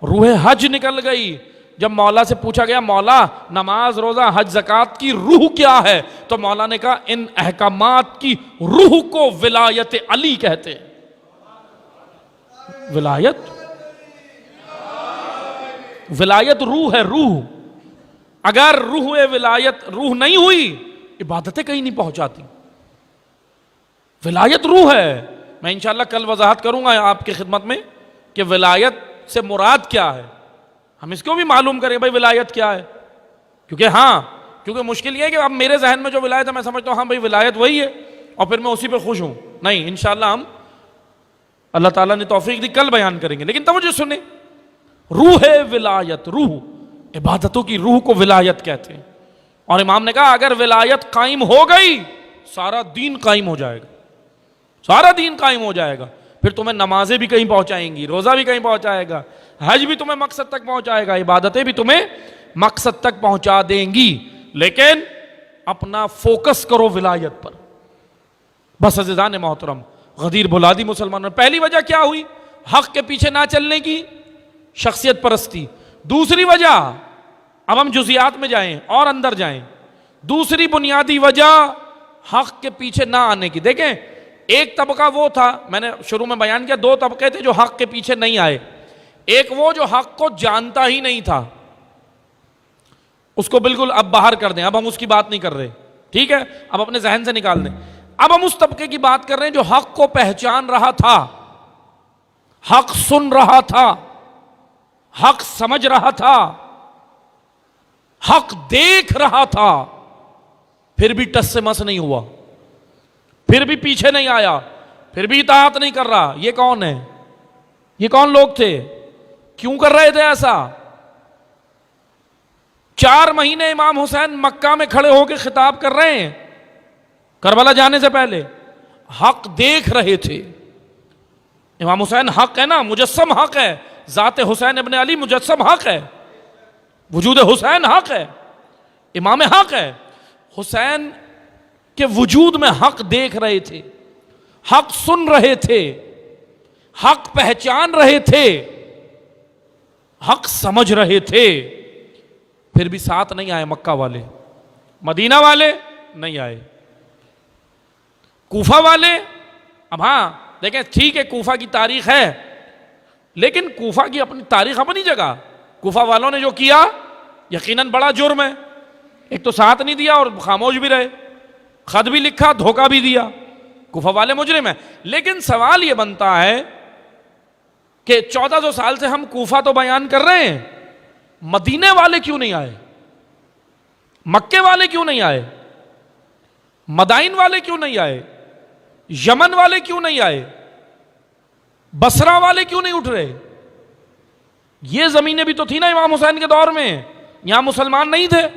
روح حج نکل گئی. جب مولا سے پوچھا گیا مولا نماز روزہ حج زکوٰۃ کی روح کیا ہے، تو مولا نے کہا ان احکامات کی روح کو ولایت علی کہتے. ولایت روح ہے، روح. اگر روح ولایت روح نہیں ہوئی عبادتیں کہیں نہیں پہنچاتی. ولایت روح ہے. میں انشاءاللہ کل وضاحت کروں گا آپ کی خدمت میں کہ ولایت سے مراد کیا ہے. ہم اس کو بھی معلوم کریں بھائی ولایت کیا ہے، کیونکہ مشکل یہ ہے کہ اب میرے ذہن میں جو ولایت ہے میں سمجھتا ہوں ہاں بھائی ولایت وہی ہے اور پھر میں اسی پہ خوش ہوں. نہیں، انشاءاللہ ہم اللہ تعالیٰ نے توفیق دی کل بیان کریں گے. لیکن توجہ سنیں، روح ولایت، روح عبادتوں کی روح کو ولایت کہتے ہیں. اور امام نے کہا اگر ولایت قائم ہو گئی سارا دین قائم ہو جائے گا، سارا دین قائم ہو جائے گا. پھر تمہیں نمازیں بھی کہیں پہنچائیں گی، روزہ بھی کہیں پہنچائے گا، حج بھی تمہیں مقصد تک پہنچائے گا، عبادتیں بھی تمہیں مقصد تک پہنچا دیں گی. لیکن اپنا فوکس کرو ولایت پر. بس عزیزان محترم، غدیر بھلا دی مسلمانوں. پہلی وجہ کیا ہوئی؟ حق کے پیچھے نہ چلنے کی، شخصیت پرستی. دوسری وجہ، اب ہم جزیات میں جائیں اور اندر جائیں. دوسری بنیادی وجہ حق کے پیچھے نہ آنے کی. دیکھیں ایک طبقہ وہ تھا، میں نے شروع میں بیان کیا، 2 طبقے تھے جو حق کے پیچھے نہیں آئے. ایک وہ جو حق کو جانتا ہی نہیں تھا، اس کو بالکل اب باہر کر دیں، اب ہم اس کی بات نہیں کر رہے، ٹھیک ہے، اب اپنے ذہن سے نکال دیں. اب ہم اس طبقے کی بات کر رہے ہیں جو حق کو پہچان رہا تھا، حق سن رہا تھا، حق سمجھ رہا تھا، حق دیکھ رہا تھا، پھر بھی ٹس سے مس نہیں ہوا، پھر بھی پیچھے نہیں آیا، پھر بھی اطاعت نہیں کر رہا. یہ کون ہے؟ یہ کون لوگ تھے؟ کیوں کر رہے تھے ایسا؟ 4 مہینے امام حسین مکہ میں کھڑے ہو کے خطاب کر رہے ہیں کربلا جانے سے پہلے. حق دیکھ رہے تھے. امام حسین حق ہے نا، مجسم حق ہے. ذات حسین ابن علی مجسم حق ہے، وجود حسین حق ہے، امام حق ہے. حسین کے وجود میں حق دیکھ رہے تھے، حق سن رہے تھے، حق پہچان رہے تھے، حق سمجھ رہے تھے. پھر بھی ساتھ نہیں آئے مکہ والے، مدینہ والے نہیں آئے، کوفہ والے۔ اب ہاں دیکھیں ٹھیک ہے کوفہ کی تاریخ ہے، لیکن کوفہ کی اپنی تاریخ اپنی جگہ، کوفہ والوں نے جو کیا یقیناً بڑا جرم ہے، ایک تو ساتھ نہیں دیا اور خاموش بھی رہے، خط بھی لکھا، دھوکہ بھی دیا، کوفہ والے مجرم ہیں۔ لیکن سوال یہ بنتا ہے کہ 1400 سال سے ہم کوفہ تو بیان کر رہے ہیں، مدینے والے کیوں نہیں آئے؟ مکے والے کیوں نہیں آئے؟ مدائن والے کیوں نہیں آئے؟ یمن والے کیوں نہیں آئے؟ بصرہ والے کیوں نہیں اٹھ رہے؟ یہ زمینیں بھی تو تھی نا امام حسین کے دور میں، یہاں مسلمان نہیں تھے،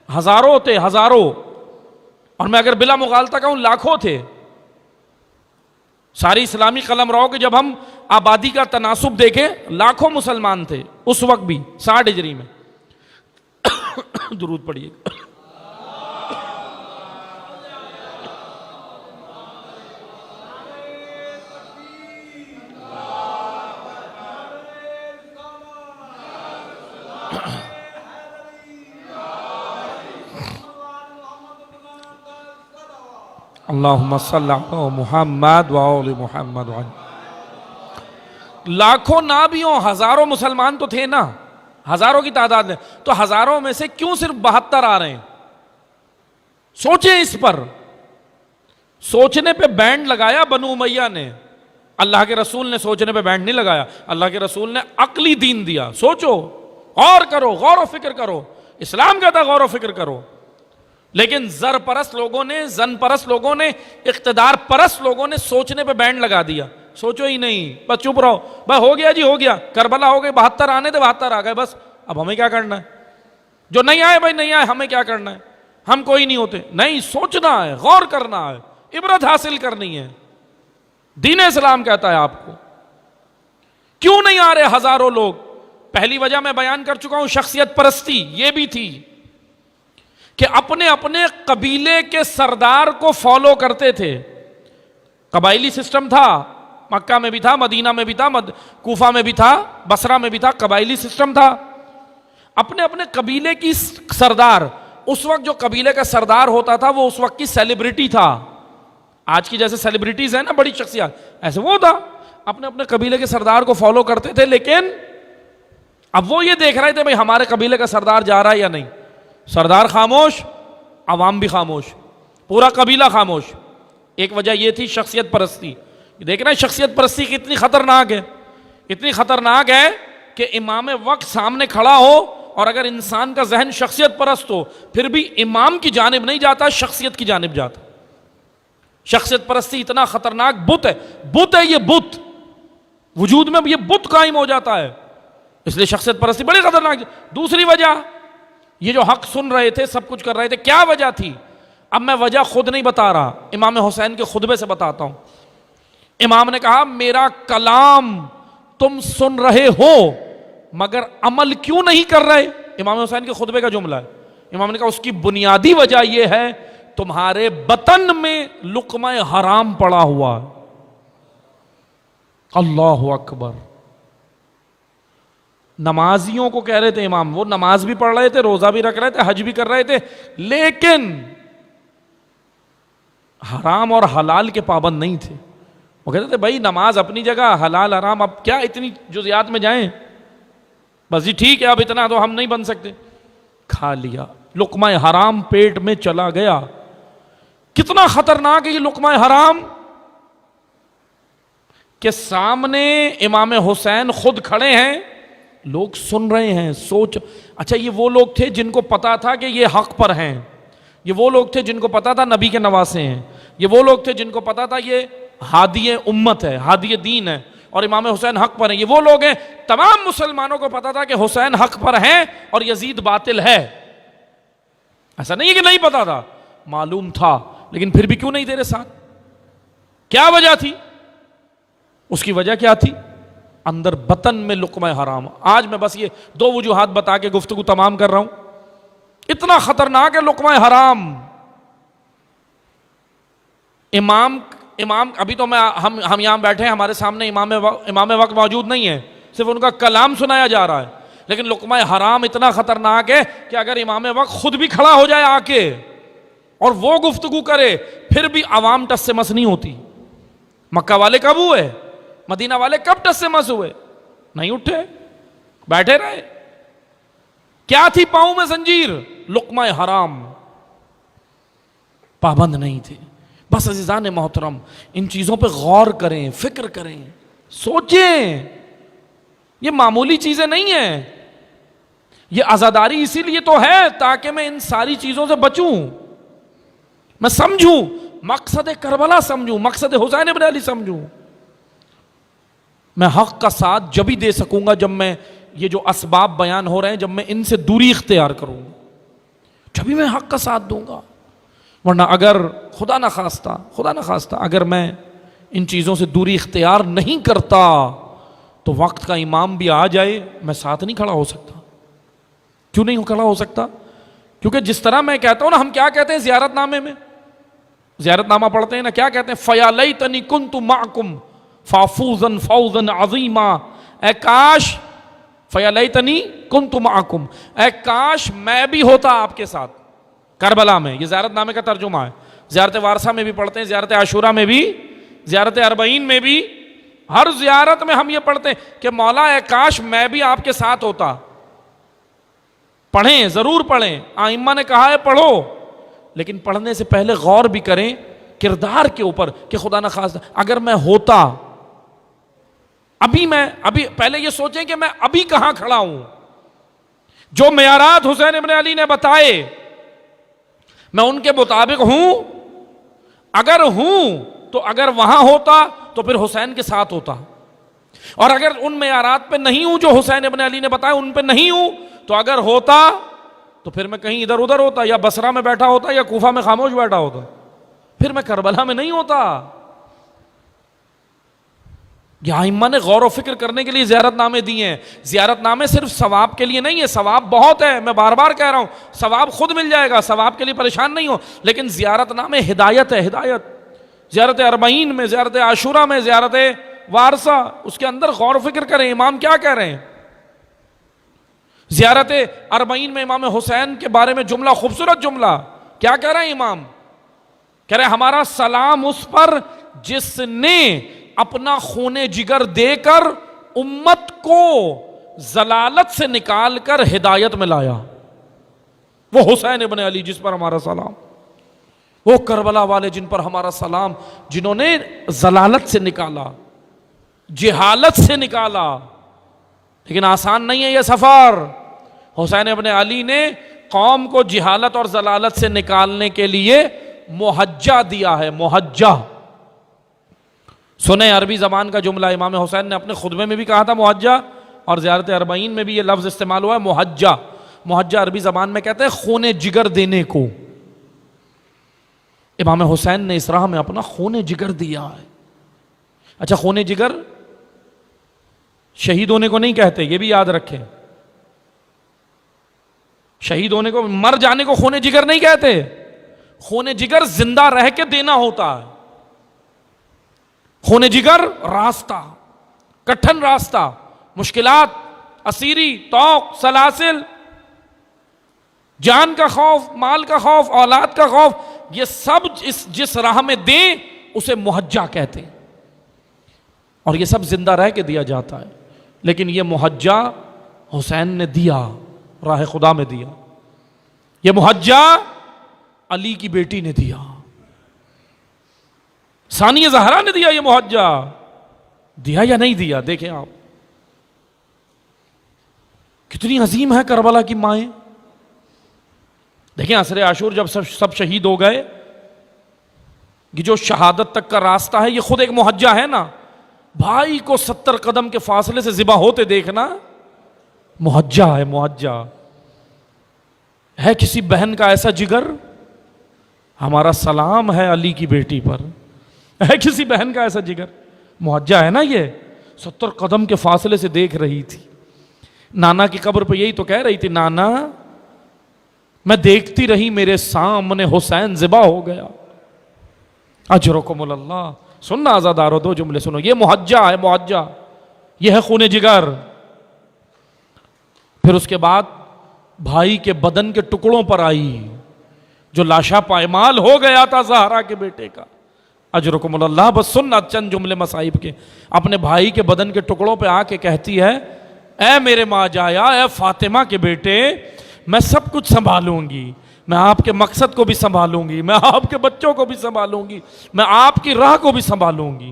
ہزاروں تھے، ہزاروں، اور میں اگر بلا مغالطہ کہوں لاکھوں تھے۔ ساری اسلامی قلمرو کے جب ہم آبادی کا تناسب دیکھیں لاکھوں مسلمان تھے اس وقت بھی، 60 ہجری میں۔ درود پڑھیے۔ اللہم صلی علی محمد وآل محمد۔ لاکھوں نابیوں، ہزاروں مسلمان تو تھے نا، ہزاروں کی تعداد ہے، تو ہزاروں میں سے کیوں صرف 72 آ رہے ہیں؟ سوچیں اس پر، سوچنے پہ بینڈ لگایا بنو امیہ نے، اللہ کے رسول نے سوچنے پہ بینڈ نہیں لگایا، اللہ کے رسول نے عقلی دین دیا۔ سوچو، غور کرو، غور و فکر کرو، اسلام کہتا ہے غور و فکر کرو۔ لیکن زر پرست لوگوں نے، زن پرست لوگوں نے، اقتدار پرست لوگوں نے سوچنے پہ بینڈ لگا دیا، سوچو ہی نہیں، بس چپ رہو، بس ہو گیا جی ہو گیا، کربلا ہو گئی، 72 آنے تھے 72 آ گئے، بس اب ہمیں کیا کرنا ہے؟ جو نہیں آئے بھائی نہیں آئے، ہمیں کیا کرنا ہے؟ ہم کوئی نہیں ہوتے، نہیں، سوچنا ہے، غور کرنا ہے، عبرت حاصل کرنی ہے۔ دین اسلام کہتا ہے آپ کو کیوں نہیں آ رہے ہزاروں لوگ؟ پہلی وجہ میں بیان کر چکا ہوں، شخصیت پرستی یہ بھی تھی کہ اپنے اپنے قبیلے کے سردار کو فالو کرتے تھے۔ قبائلی سسٹم تھا، مکہ میں بھی تھا، مدینہ میں بھی تھا، کوفہ میں بھی تھا، بصرہ میں بھی تھا، قبائلی سسٹم تھا۔ اپنے اپنے قبیلے کی سردار، اس وقت جو قبیلے کا سردار ہوتا تھا وہ اس وقت کی سیلیبریٹی تھا، آج کی جیسے سیلیبریٹیز ہیں نا بڑی شخصیات، ایسے وہ تھا، اپنے اپنے قبیلے کے سردار کو فالو کرتے تھے۔ لیکن اب وہ یہ دیکھ رہے تھے بھئی ہمارے قبیلے کا سردار جا رہا ہے یا نہیں، سردار خاموش، عوام بھی خاموش، پورا قبیلہ خاموش۔ ایک وجہ یہ تھی شخصیت پرستی۔ دیکھ رہے ہیں شخصیت پرستی کتنی خطرناک ہے، اتنی خطرناک ہے کہ امام وقت سامنے کھڑا ہو اور اگر انسان کا ذہن شخصیت پرست ہو پھر بھی امام کی جانب نہیں جاتا، شخصیت کی جانب جاتا۔ شخصیت پرستی اتنا خطرناک بت ہے یہ بت، وجود میں یہ بت قائم ہو جاتا ہے، اس لیے شخصیت پرستی بڑی خطرناک۔ دوسری وجہ، یہ جو حق سن رہے تھے، سب کچھ کر رہے تھے، کیا وجہ تھی؟ اب میں وجہ خود نہیں بتا رہا، امام حسین کے خطبے سے بتاتا ہوں۔ امام نے کہا میرا کلام تم سن رہے ہو مگر عمل کیوں نہیں کر رہے؟ امام حسین کے خطبے کا جملہ ہے۔ امام نے کہا اس کی بنیادی وجہ یہ ہے تمہارے بطن میں لقمہ حرام پڑا ہوا ہے۔ اللہ اکبر۔ نمازیوں کو کہہ رہے تھے امام، وہ نماز بھی پڑھ رہے تھے، روزہ بھی رکھ رہے تھے، حج بھی کر رہے تھے، لیکن حرام اور حلال کے پابند نہیں تھے۔ وہ کہتے تھے بھائی نماز اپنی جگہ، حلال حرام اب کیا اتنی جزیات میں جائیں، بس جی ٹھیک ہے اب اتنا تو ہم نہیں بن سکتے۔ کھا لیا، لقمہ حرام پیٹ میں چلا گیا۔ کتنا خطرناک ہے یہ لقمہ حرام کہ سامنے امام حسین خود کھڑے ہیں، لوگ سن رہے ہیں۔ سوچ، اچھا یہ وہ لوگ تھے جن کو پتا تھا کہ یہ حق پر ہیں، یہ وہ لوگ تھے جن کو پتا تھا نبی کے نواسے ہیں، یہ وہ لوگ تھے جن کو پتا تھا یہ ہادی امت ہے، ہادی دین ہے اور امام حسین حق پر ہیں، یہ وہ لوگ ہیں۔ تمام مسلمانوں کو پتا تھا کہ حسین حق پر ہیں اور یزید باطل ہے۔ ایسا نہیں ہے کہ نہیں پتا تھا، معلوم تھا، لیکن پھر بھی کیوں نہیں تیرے ساتھ؟ کیا وجہ تھی؟ اس کی وجہ کیا تھی؟ اندر بطن میں لقمہ حرام۔ آج میں بس یہ 2 وجوہات بتا کے گفتگو تمام کر رہا ہوں۔ اتنا خطرناک ہے لقمہ حرام۔ امام ابھی تو ہم یہاں بیٹھے ہیں، ہمارے سامنے امام وقت موجود نہیں ہے، صرف ان کا کلام سنایا جا رہا ہے، لیکن لقمہ حرام اتنا خطرناک ہے کہ اگر امام وقت خود بھی کھڑا ہو جائے آ کے اور وہ گفتگو کرے پھر بھی عوام ٹس سے مس نہیں ہوتی. مکہ والے کب ہوئے؟ مدینہ والے کب ٹس سے مس ہوئے؟ نہیں اٹھے، بیٹھے رہے. کیا تھی پاؤں میں زنجیر؟ لقمہ حرام. پابند نہیں تھے. بس عزیزان محترم ان چیزوں پہ غور کریں، فکر کریں، سوچیں. یہ معمولی چیزیں نہیں ہیں. یہ عزاداری اسی لیے تو ہے تاکہ میں ان ساری چیزوں سے بچوں، میں سمجھوں، مقصد کربلا سمجھوں، مقصد حسین ابن علی سمجھوں. میں حق کا ساتھ جبھی دے سکوں گا جب میں یہ جو اسباب بیان ہو رہے ہیں جب میں ان سے دوری اختیار کروں، جبھی میں حق کا ساتھ دوں گا. ورنہ اگر خدا نہ خواستہ اگر میں ان چیزوں سے دوری اختیار نہیں کرتا تو وقت کا امام بھی آ جائے میں ساتھ نہیں کھڑا ہو سکتا. کیوں نہیں کھڑا ہو سکتا؟ کیونکہ جس طرح میں کہتا ہوں نا، ہم کیا کہتے ہیں زیارت نامے میں، زیارت نامہ پڑھتے ہیں نا، کیا کہتے ہیں؟ فَيَا لَيْتَنِي كُنْتُ مَعَكُمْ فَافُوزًا فَوْزًا عَظِيمًا. اے کاش، فَيَا لَيْتَنِي كُنْتُ مَعَكُمْ، اے کاش میں بھی ہوتا آپ کے ساتھ کربلا میں. یہ زیارت نامے کا ترجمہ ہے. زیارت وارثہ میں بھی پڑھتے ہیں، زیارت عاشورہ میں بھی، زیارت اربعین میں بھی، ہر زیارت میں ہم یہ پڑھتے ہیں کہ مولا اے کاش میں بھی آپ کے ساتھ ہوتا. پڑھیں، ضرور پڑھیں، ائمہ نے کہا ہے پڑھو، لیکن پڑھنے سے پہلے غور بھی کریں کردار کے اوپر کہ خدا نہ خواستہ اگر میں ہوتا، ابھی پہلے یہ سوچیں کہ میں ابھی کہاں کھڑا ہوں. جو معیارات حسین ابن علی نے بتائے میں ان کے مطابق ہوں؟ اگر ہوں تو اگر وہاں ہوتا تو پھر حسین کے ساتھ ہوتا، اور اگر ان معیارات پہ نہیں ہوں جو حسین ابن علی نے بتایا ان پہ نہیں ہوں تو اگر ہوتا تو پھر میں کہیں ادھر ادھر ہوتا، یا بصرہ میں بیٹھا ہوتا یا کوفہ میں خاموش بیٹھا ہوتا، پھر میں کربلا میں نہیں ہوتا. یہ ائمہ نے غور و فکر کرنے کے لیے زیارت نامے دیے ہیں. زیارت نامے صرف ثواب کے لیے نہیں ہے، ثواب بہت ہے، میں بار بار کہہ رہا ہوں ثواب خود مل جائے گا، ثواب کے لیے پریشان نہیں ہو، لیکن زیارت نامے ہدایت ہے، ہدایت. زیارت اربعین میں، زیارت عاشورہ میں، زیارت وارثہ، اس کے اندر غور و فکر کریں امام کیا کہہ رہے ہیں. زیارت اربعین میں امام حسین کے بارے میں جملہ، خوبصورت جملہ، کیا کہہ رہے ہیں امام؟ کہہ رہے ہیں ہمارا سلام اس پر جس نے اپنا خون جگر دے کر امت کو ضلالت سے نکال کر ہدایت میں لایا. وہ حسین ابن علی جس پر ہمارا سلام، وہ کربلا والے جن پر ہمارا سلام، جنہوں نے ضلالت سے نکالا، جہالت سے نکالا. لیکن آسان نہیں ہے یہ سفر. حسین ابن علی نے قوم کو جہالت اور ضلالت سے نکالنے کے لیے محجہ دیا ہے. محجہ سنیں، عربی زبان کا جملہ امام حسین نے اپنے خطبے میں بھی کہا تھا محجہ، اور زیارت اربعین میں بھی یہ لفظ استعمال ہوا ہے محجہ. محجہ عربی زبان میں کہتے ہیں خون جگر دینے کو. امام حسین نے اس راہ میں اپنا خون جگر دیا ہے. اچھا، خون جگر شہید ہونے کو نہیں کہتے، یہ بھی یاد رکھیں. شہید ہونے کو، مر جانے کو خون جگر نہیں کہتے. خون جگر زندہ رہ کے دینا ہوتا ہے. خون جگر راستہ، کٹھن راستہ، مشکلات، اسیری، طوق، سلاسل، جان کا خوف، مال کا خوف، اولاد کا خوف، یہ سب جس راہ میں دیں اسے محجہ کہتے ہیں، اور یہ سب زندہ رہ کے دیا جاتا ہے. لیکن یہ محجہ حسین نے دیا، راہ خدا میں دیا. یہ محجہ علی کی بیٹی نے دیا، ثانیہ زہرا نے دیا. یہ محجہ دیا یا نہیں دیا؟ دیکھیں آپ کتنی عظیم ہے کربلا کی مائیں. دیکھیں عصر عاشور جب سب شہید ہو گئے، یہ جو شہادت تک کا راستہ ہے یہ خود ایک محجہ ہے نا. بھائی کو 70 قدم کے فاصلے سے ذبح ہوتے دیکھنا محجہ ہے. محجہ ہے کسی بہن کا ایسا جگر؟ ہمارا سلام ہے علی کی بیٹی پر. ہے کسی بہن کا ایسا جگر؟ محجہ ہے نا. یہ 70 قدم کے فاصلے سے دیکھ رہی تھی. نانا کی قبر پہ یہی تو کہہ رہی تھی، نانا میں دیکھتی رہی میرے سامنے حسین ذبح ہو گیا. اجرکم اللہ. سننا آزادارو، دو جملے سنو. یہ محجہ ہے، محجہ، یہ ہے خون جگر. پھر اس کے بعد بھائی کے بدن کے ٹکڑوں پر آئی، جو لاشا پائمال ہو گیا تھا زہرا کے بیٹے کا. اجرکم اللہ. بس سننا چند جملے مصائب کے. اپنے بھائی کے بدن کے ٹکڑوں پہ آ کے کہتی ہے اے میرے ماں جایا، اے فاطمہ کے بیٹے، میں سب کچھ سنبھالوں گی، میں آپ کے مقصد کو بھی سنبھالوں گی، میں آپ کے بچوں کو بھی سنبھالوں گی، میں آپ کی راہ کو بھی سنبھالوں گی،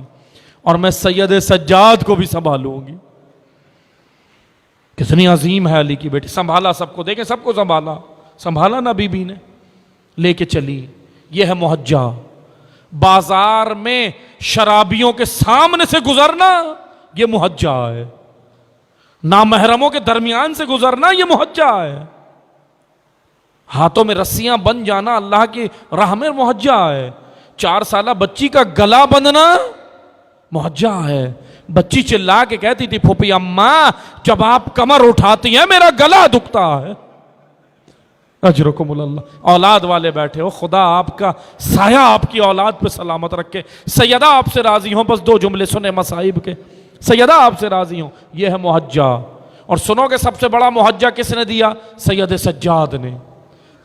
اور میں سید سجاد کو بھی سنبھالوں گی. کتنی عظیم ہے علی کی بیٹی. سنبھالا سب کو. دیکھیں سب کو سنبھالا نا بی بی نے. لے کے چلی. یہ ہے محجہ. بازار میں شرابیوں کے سامنے سے گزرنا یہ محجہ ہے. نامحرموں کے درمیان سے گزرنا یہ محجہ ہے. ہاتھوں میں رسیاں بن جانا اللہ کی راہ میں محجہ ہے. 4 سالہ بچی کا گلا بندنا محجہ ہے. بچی چلا کے کہتی تھی پھوپھی اماں جب آپ کمر اٹھاتی ہیں میرا گلا دکھتا ہے. اجرکم اللہ. اولاد والے بیٹھے ہو، خدا آپ کا سایہ آپ کی اولاد پہ سلامت رکھے. سیدہ آپ سے راضی ہوں. بس 2 جملے سنے مصائب کے. سیدہ آپ سے راضی ہوں. یہ ہے محجہ. اور سنو کہ سب سے بڑا محجہ کس نے دیا؟ سید سجاد نے.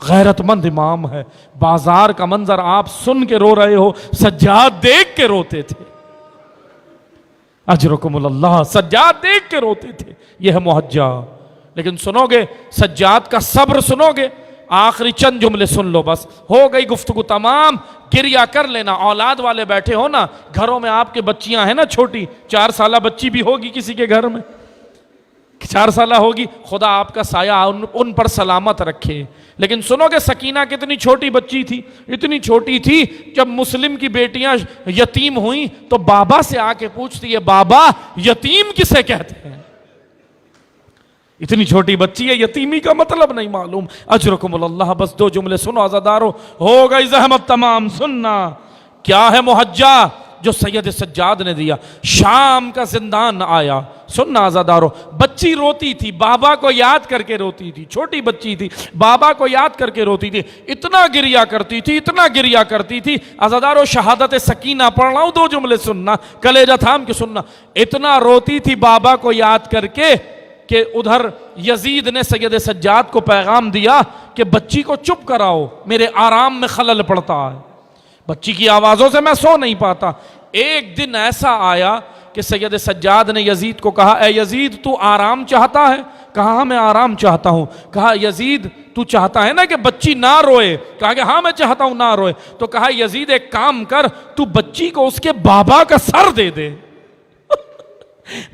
غیرت مند امام ہے. بازار کا منظر آپ سن کے رو رہے ہو، سجاد دیکھ کے روتے تھے. اجرکم اللہ. سجاد دیکھ کے روتے تھے. یہ ہے محجہ. لیکن سنو گے سجاد کا صبر سنو گے. آخری چند جملے سن لو بس، ہو گئی گفتگو تمام. گریہ کر لینا. اولاد والے بیٹھے ہو نا، گھروں میں آپ کے بچیاں ہیں نا چھوٹی، 4 سالہ بچی بھی ہوگی کسی کے گھر میں، 4 سالہ ہوگی. خدا آپ کا سایہ ان پر سلامت رکھے. لیکن سنو کہ سکینہ کتنی چھوٹی بچی تھی. اتنی چھوٹی تھی جب مسلم کی بیٹیاں یتیم ہوئیں تو بابا سے آ کے پوچھتی ہے بابا یتیم کسے کہتے ہیں. اتنی چھوٹی بچی ہے، یتیمی کا مطلب نہیں معلوم. اجرکم اللہ. بس 2 جملے سنو عزادارو، ہو گئی زحمت تمام. سننا کیا ہے محجہ جو سید سجاد نے دیا. شام کا زندان آیا. سننا عزادارو، بچی روتی تھی، بابا کو یاد کر کے روتی تھی. چھوٹی بچی تھی، بابا کو یاد کر کے روتی تھی. اتنا گریہ کرتی تھی، اتنا گریہ کرتی تھی. عزادارو شہادت سکینہ پڑھ رہا ہوں، 2 جملے سننا، کلیجہ تھام کے سننا. اتنا روتی تھی بابا کو یاد کر کے کہ ادھر یزید نے سید سجاد کو پیغام دیا کہ بچی کو چپ کراؤ، میرے آرام میں خلل پڑتا ہے، بچی کی آوازوں سے میں سو نہیں پاتا. ایک دن ایسا آیا کہ سید سجاد نے یزید کو کہا اے یزید تو آرام چاہتا ہے؟ کہا ہاں میں آرام چاہتا ہوں. کہا یزید تو چاہتا ہے نا کہ بچی نہ روئے؟ کہا کہ ہاں میں چاہتا ہوں نہ روئے. تو کہا یزید ایک کام کر، تو بچی کو اس کے بابا کا سر دے دے.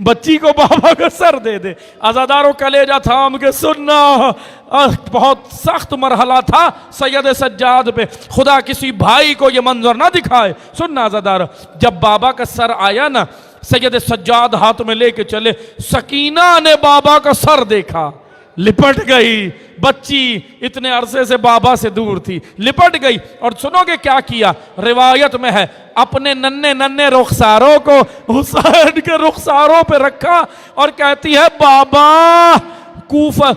بچی کو بابا کا سر دے دے. عزادارو کلیجہ تھام کے سننا، بہت سخت مرحلہ تھا سید سجاد پہ. خدا کسی بھائی کو یہ منظر نہ دکھائے. سننا عزادارو، جب بابا کا سر آیا نا، سید سجاد ہاتھ میں لے کے چلے. سکینہ نے بابا کا سر دیکھا، لپٹ گئی. بچی اتنے عرصے سے بابا سے دور تھی، لپٹ گئی. اور سنو گے کیا کیا؟ روایت میں ہے اپنے ننھے ننھے رخساروں کو حسین کے رخساروں پہ رکھا اور کہتی ہے بابا کوفہ،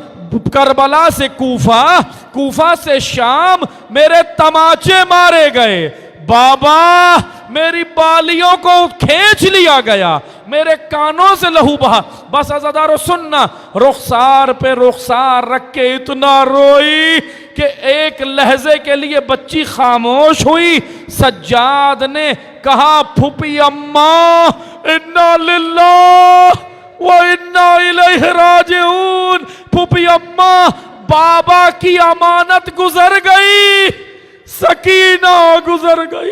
کربلا سے کوفہ، کوفہ سے شام میرے تماچے مارے گئے. بابا میری بالیوں کو کھینچ لیا گیا، میرے کانوں سے لہو بہا. بس عزادارو سننا، رخسار پہ رخسار رکھ کے اتنا روئی کہ ایک لہجے کے لیے بچی خاموش ہوئی. سجاد نے کہا پھوپھی اماں انا للہ و انا الیہ راجعون. پھوپھی اماں بابا کی امانت گزر گئی، سکینہ گزر گئی.